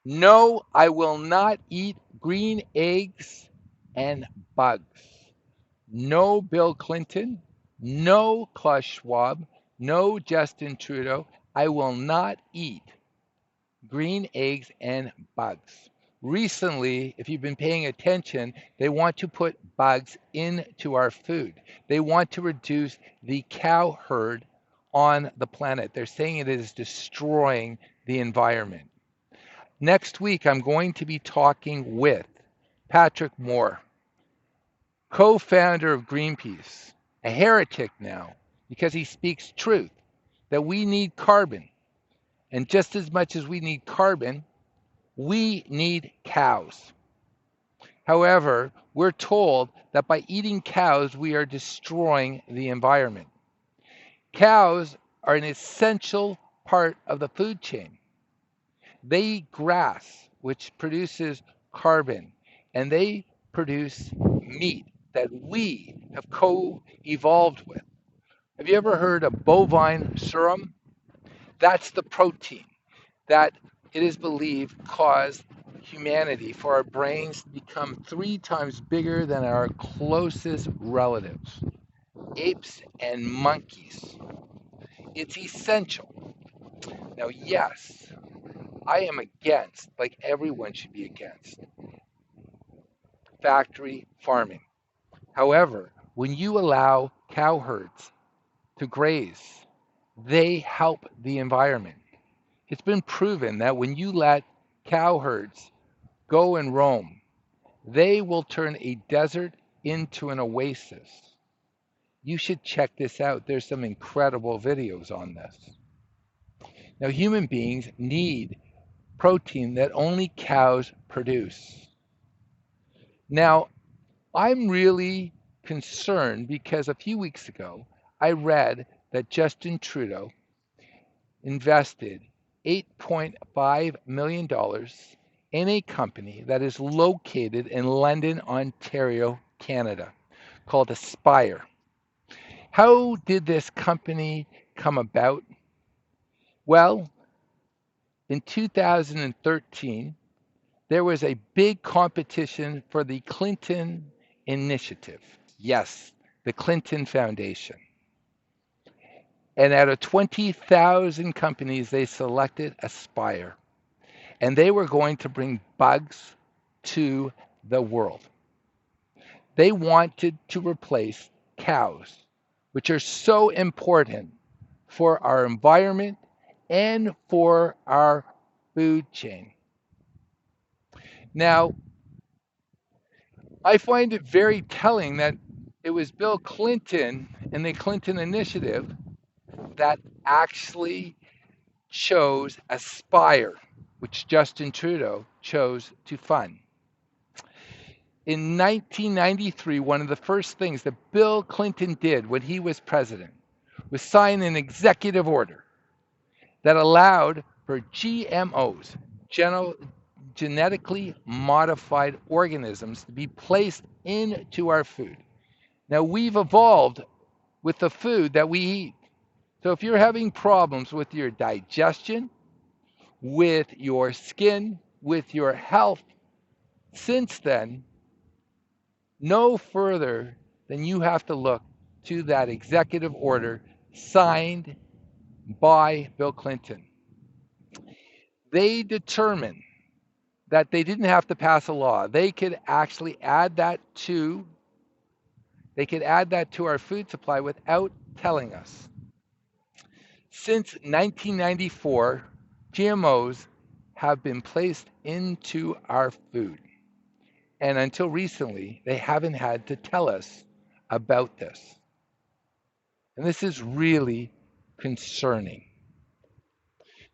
No, I will not eat green eggs and bugs. No, Bill Clinton. No, Klaus Schwab. No, Justin Trudeau. I will not eat green eggs and bugs. Recently, if you've been paying attention, they want to put bugs into our food. They want to reduce the cow herd on the planet. They're saying it is destroying the environment. Next week, I'm going to be talking with Patrick Moore, co founder of Greenpeace, a heretic now because he speaks truth that we need carbon. And just as much as we need carbon, we need cows. However, we're told that by eating cows, we are destroying the environment. Cows are an essential part of the food chain. They eat grass, which produces carbon, and they produce meat that we have co evolved with. Have you ever heard of bovine serum? That's the protein that it is believed caused humanity for our brains to become 3 times bigger than our closest relatives, apes and monkeys. It's essential. Now, yes, I am against, like everyone should be against, factory farming. However, when you allow cow herds to graze, they help the environment. It's been proven that when you let cow herds go and roam, they will turn a desert into an oasis. You should check this out. There's some incredible videos on this. Now, human beings need protein that only cows produce. Now, I'm really concerned because a few weeks ago I read that Justin Trudeau invested $8.5 million in a company that is located in London, Ontario, Canada, called Aspire. How did this company come about? Well, in 2013, there was a big competition for the Clinton Initiative. Yes, the Clinton Foundation. And out of 20,000 companies, they selected Aspire. And they were going to bring bugs to the world. They wanted to replace cows, which are so important for our environment and for our food chain. Now, I find it very telling that it was Bill Clinton and the Clinton Initiative that actually chose Aspire, which Justin Trudeau chose to fund. In 1993, one of the first things that Bill Clinton did when he was president was sign an executive order that allowed for GMOs, genetically modified organisms, to be placed into our food. Now, we've evolved with the food that we eat. So if you're having problems with your digestion, with your skin, with your health, since then, no further than you have to look to that executive order signed by Bill Clinton. They determined that they didn't have to pass a law. They could actually add that to our food supply without telling us. Since 1994, GMOs have been placed into our food. And until recently, they haven't had to tell us about this. And this is really concerning.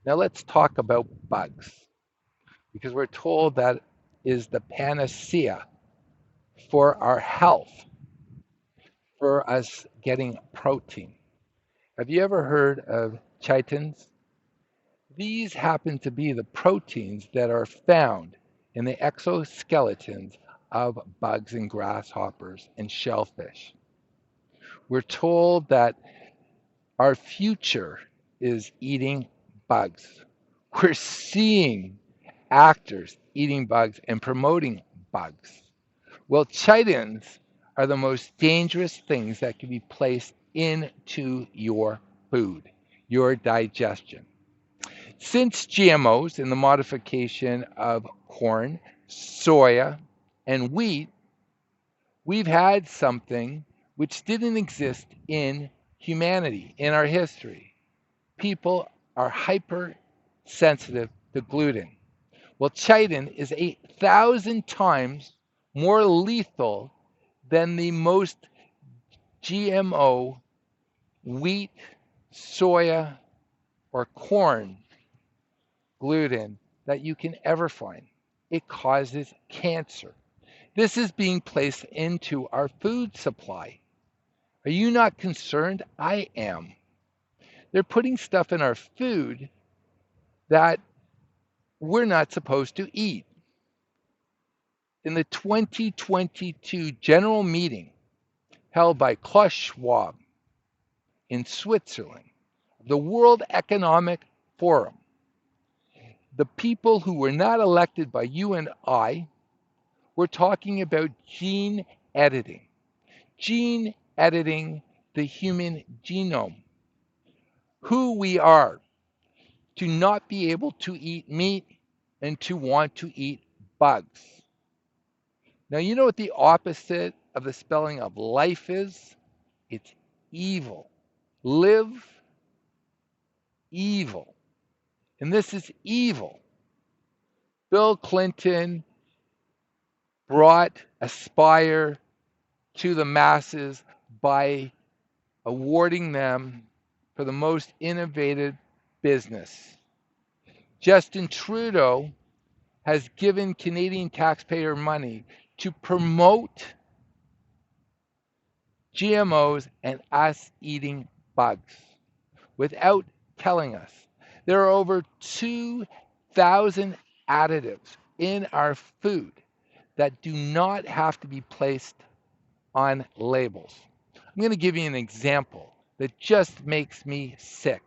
Now let's talk about bugs, because we're told that is the panacea for our health, for us getting protein. Have you ever heard of chitins? These happen to be the proteins that are found in the exoskeletons of bugs and grasshoppers and shellfish. We're told that our future is eating bugs. We're seeing actors eating bugs and promoting bugs. Well, chitins are the most dangerous things that can be placed into your food, your digestion. Since GMOs and the modification of corn, soya, and wheat, we've had something which didn't exist in humanity, in our history. People are hypersensitive to gluten. Well, chitin is 8,000 times more lethal than the most GMO wheat, soya, or corn gluten that you can ever find. It causes cancer. This is being placed into our food supply. Are you not concerned? I am. They're putting stuff in our food that we're not supposed to eat. In the 2022 general meeting held by Klaus Schwab in Switzerland, the World Economic Forum, the people who were not elected by you and I were talking about gene editing. Gene editing the human genome, who we are, to not be able to eat meat and to want to eat bugs. Now, you know what the opposite of the spelling of life is? It's evil. Live evil. And this is evil. Bill Clinton brought Aspire to the masses by awarding them for the most innovative business. Justin Trudeau has given Canadian taxpayer money to promote GMOs and us eating bugs without telling us. There are over 2,000 additives in our food that do not have to be placed on labels. I'm going to give you an example that just makes me sick.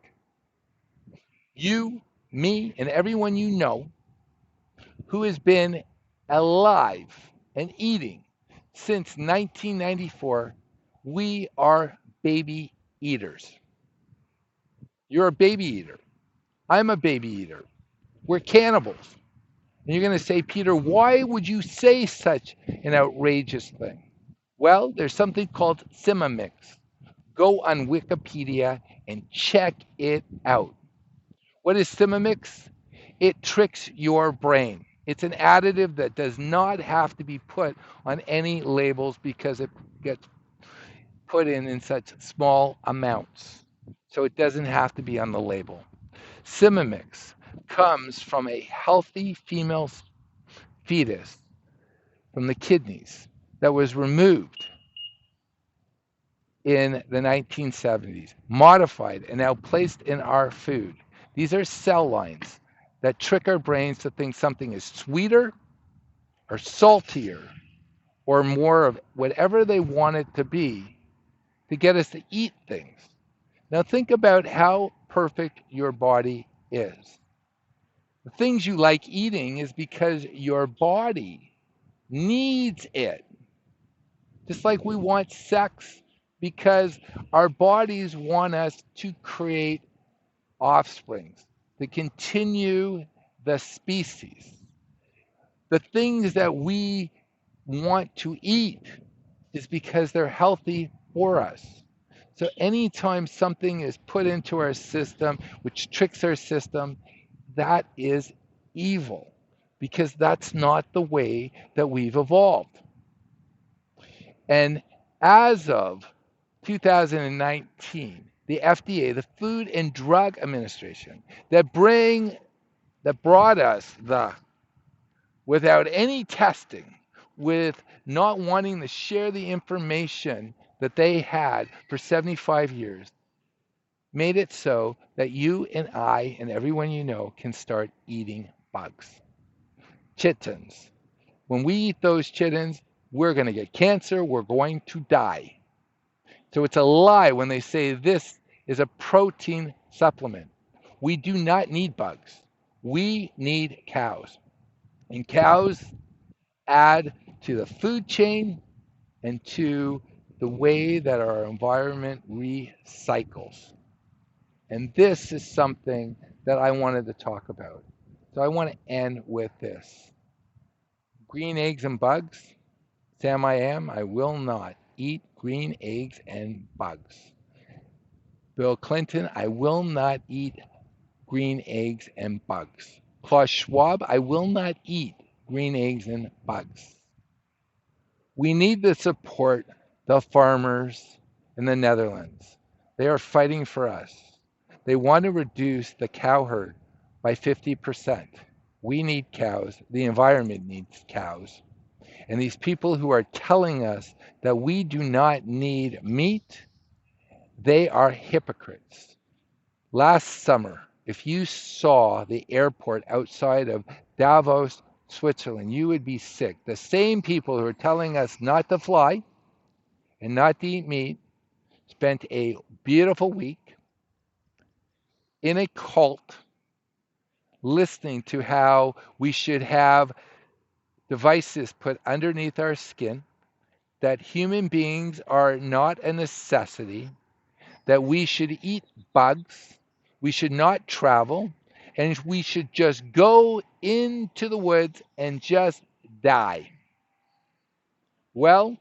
You, me, and everyone you know who has been alive and eating since 1994, we are baby eaters. You're a baby eater. I'm a baby eater. We're cannibals. And you're going to say, Peter, why would you say such an outrageous thing? Well, there's something called Simamix. Go on Wikipedia and check it out. What is Simamix? It tricks your brain. It's an additive that does not have to be put on any labels because it gets put in such small amounts. So it doesn't have to be on the label. Simamix comes from a healthy female fetus from the kidneys that was removed in the 1970s, modified and now placed in our food. These are cell lines that trick our brains to think something is sweeter or saltier or more of whatever they want it to be to get us to eat things. Now think about how perfect your body is. The things you like eating is because your body needs it. Just like we want sex because our bodies want us to create offsprings, to continue the species. The things that we want to eat is because they're healthy for us. So anytime something is put into our system which tricks our system, that is evil because that's not the way that we've evolved. And as of 2019, the FDA, the Food and Drug Administration, that brought us without any testing, with not wanting to share the information that they had for 75 years, made it so that you and I and everyone you know can start eating bugs. Chitins. When we eat those chitins, we're going to get cancer, we're going to die. So it's a lie when they say this is a protein supplement. We do not need bugs. We need cows. And cows add to the food chain and to the way that our environment recycles. And this is something that I wanted to talk about. So I want to end with this. Green eggs and bugs. Sam, I will not eat green eggs and bugs. Bill Clinton, I will not eat green eggs and bugs. Klaus Schwab, I will not eat green eggs and bugs. We need to support the farmers in the Netherlands. They are fighting for us. They want to reduce the cow herd by 50%. We need cows. The environment needs cows. And these people who are telling us that we do not need meat, they are hypocrites. Last summer, if you saw the airport outside of Davos, Switzerland, you would be sick. The same people who are telling us not to fly and not to eat meat spent a beautiful week in a cult listening to how we should have devices put underneath our skin, that human beings are not a necessity, that we should eat bugs, we should not travel, and we should just go into the woods and just die. Well,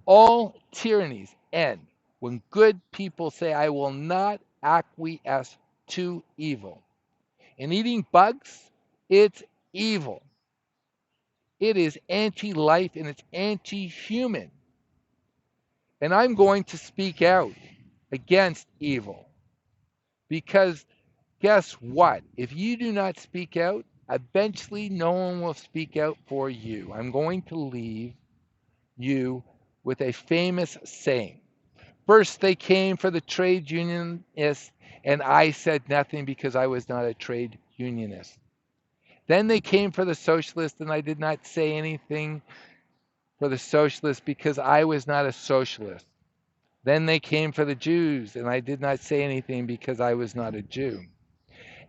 all tyrannies end when good people say, I will not acquiesce to evil. And eating bugs, it's evil. It is anti life and it's anti human. And I'm going to speak out against evil because guess what? If you do not speak out, eventually no one will speak out for you. I'm going to leave you with a famous saying. First, they came for the trade unionists, and I said nothing because I was not a trade unionist. Then they came for the socialists, and I did not say anything for the socialists because I was not a socialist. Then they came for the Jews, and I did not say anything because I was not a Jew.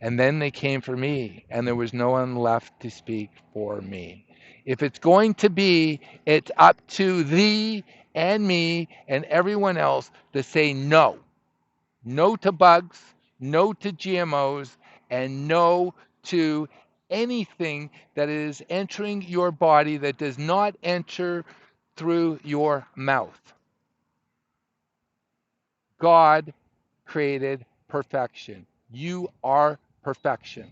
And then they came for me, and there was no one left to speak for me. If it's going to be, it's up to thee and me and everyone else to say no. No to bugs, no to GMOs, and no to anything that is entering your body that does not enter through your mouth. God created perfection. You are perfection.